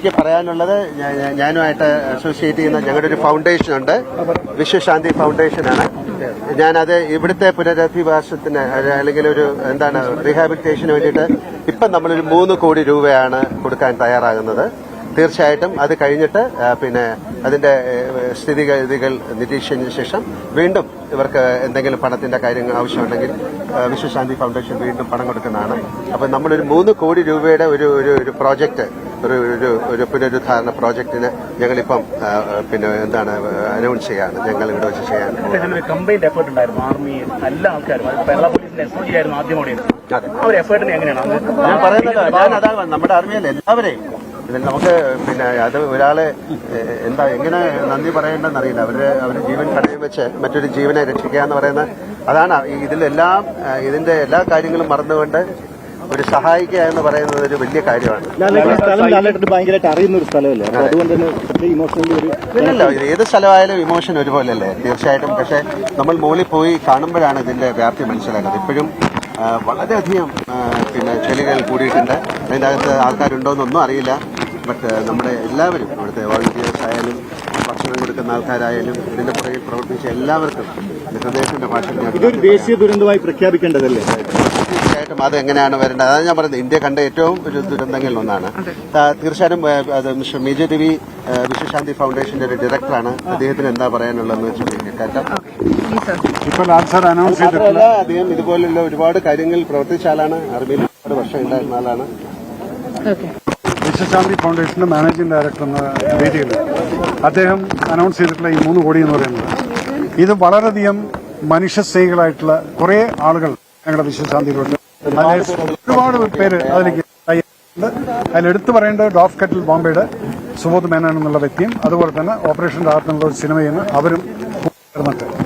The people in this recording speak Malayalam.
എനിക്ക് പറയാനുള്ളത് ഞാനുമായിട്ട് അസോസിയേറ്റ് ചെയ്യുന്ന ഞങ്ങളുടെ ഒരു ഫൗണ്ടേഷൻ ഉണ്ട്, വിശ്വശാന്തി ഫൗണ്ടേഷനാണ്. ഞാനത് ഇവിടുത്തെ പുനരധിവാസത്തിന് അല്ലെങ്കിൽ ഒരു റീഹാബിലിറ്റേഷന് വേണ്ടിയിട്ട് ഇപ്പം നമ്മളൊരു 3 കോടി രൂപയാണ് കൊടുക്കാൻ തയ്യാറാകുന്നത്. തീർച്ചയായിട്ടും അത് കഴിഞ്ഞിട്ട് അതിന്റെ സ്ഥിതിഗതികൾ നിരീക്ഷിച്ചതിന് ശേഷം വീണ്ടും ഇവർക്ക് എന്തെങ്കിലും പണത്തിന്റെ കാര്യങ്ങൾ ആവശ്യമുണ്ടെങ്കിൽ വിശ്വശാന്തി ഫൗണ്ടേഷൻ വീണ്ടും പണം കൊടുക്കുന്നതാണ്. അപ്പം നമ്മളൊരു 3 കോടി രൂപയുടെ ഒരു പ്രോജക്റ്റ്, ഒരു പുനരുദ്ധാരണ പ്രോജക്റ്റിന് ഞങ്ങളിപ്പം അനൗൺസ് ചെയ്യാണ്. ഞങ്ങൾ ഇവിടെ വെച്ച് ചെയ്യാൻ കമ്പൈൻഡ് എഫേർട്ട് ഉണ്ടായിരുന്നു. ആർമി എല്ലാ ആൾക്കാരും കേരള പോലീസിന്റെ എസ്ഒജി ആയിരുന്നു ആദ്യം കൂടി. ആ ഒരു എഫേർട്ടിന് എങ്ങനെയാണ് ഞാൻ പറയുന്നത്? അതാണ് നമ്മുടെ ആർമിയിൽ എല്ലാവരെയും നമുക്ക് അത് ഒരാളെ എങ്ങനെ നന്ദി പറയേണ്ടെന്ന് അറിയില്ല. അവരുടെ ജീവൻ പണയം വെച്ച് മറ്റൊരു ജീവനെ രക്ഷിക്കുക എന്ന് പറയുന്നത് അതാണ്. ഇതിന്റെ എല്ലാ കാര്യങ്ങളും മറന്നുകൊണ്ട് ഒരു സഹായിക്കുക എന്ന് പറയുന്നത് ഒരു വലിയ കാര്യമാണ്. ഇല്ലല്ലോ, ഏത് സ്ഥലമായാലും ഇമോഷൻ ഒരുപോലല്ലേ, തീർച്ചയായിട്ടും. പക്ഷെ നമ്മൾ മുകളിൽ പോയി കാണുമ്പോഴാണ് ഇതിന്റെ വ്യാപ്തി മനസ്സിലാക്കുന്നത്. ഇപ്പോഴും വളരെയധികം ചെളികൾ കൂടിയിട്ടുണ്ട്. അതിൻ്റെ അകത്ത് ആൾക്കാരുണ്ടോയെന്നൊന്നും അറിയില്ല. ബട്ട് നമ്മുടെ എല്ലാവരും, ഇവിടുത്തെ വോളണ്ടിയേഴ്സ് ആയാലും ഭക്ഷണം കൊടുക്കുന്ന ആൾക്കാരായാലും ഇതിന്റെ പുറകിൽ പ്രവർത്തിച്ച എല്ലാവർക്കും ഹൃദയത്തിന്റെ ഭാഷ ഇതൊരു ദേശീയ ദുരന്തമായി പ്രഖ്യാപിക്കേണ്ടതല്ലേ? തീർച്ചയായിട്ടും അത് എങ്ങനെയാണ് വരേണ്ടത്? അതാണ് ഞാൻ പറയുന്നത്. ഇന്ത്യ കണ്ട ഏറ്റവും ഒരു ദുരന്തങ്ങളിൽ ഒന്നാണ്. തീർച്ചയായും അത് മിസ്റ്റർ മേജർ രവി വിശ്വശാന്തി ഫൗണ്ടേഷന്റെ ഒരു ഡയറക്ടറാണ്. അദ്ദേഹത്തിന് എന്താ പറയാനുള്ളതെന്ന് വെച്ചാൽ കേൾക്കാം. അദ്ദേഹം ഇതുപോലുള്ള ഒരുപാട് കാര്യങ്ങളിൽ പ്രവർത്തിച്ച ആളാണ്. ആർമിയിൽ ഒരുപാട് വർഷം ഉണ്ടായിരുന്ന ആളാണ്. വിശ്വശാന്തി ഫൗണ്ടേഷന്റെ മാനേജിംഗ് ഡയറക്ടർ എന്ന രീതിയിൽ അദ്ദേഹം അനൗൺസ് ചെയ്തിട്ടുള്ള ഈ 3 കോടി എന്ന് പറയുന്നത്, ഇത് വളരെയധികം മനുഷ്യസ്നേഹികളായിട്ടുള്ള കുറെ ആളുകൾ ഞങ്ങളുടെ വിശ്വശാന്തിയിലുണ്ട്. ഒരുപാട് പേര് അതിലേക്ക് അതിലെടുത്തു പറയേണ്ടത് ഡോഫ് കെറ്റിൽ ബോംബെയുടെ സുബോധ് മേനോൻ എന്നുള്ള വ്യക്തിയും അതുപോലെ തന്നെ ഓപ്പറേഷൻ ഡാർട്ട് എന്നുള്ള സിനിമയിൽ നിന്ന് അവരും ചേർന്നിട്ട്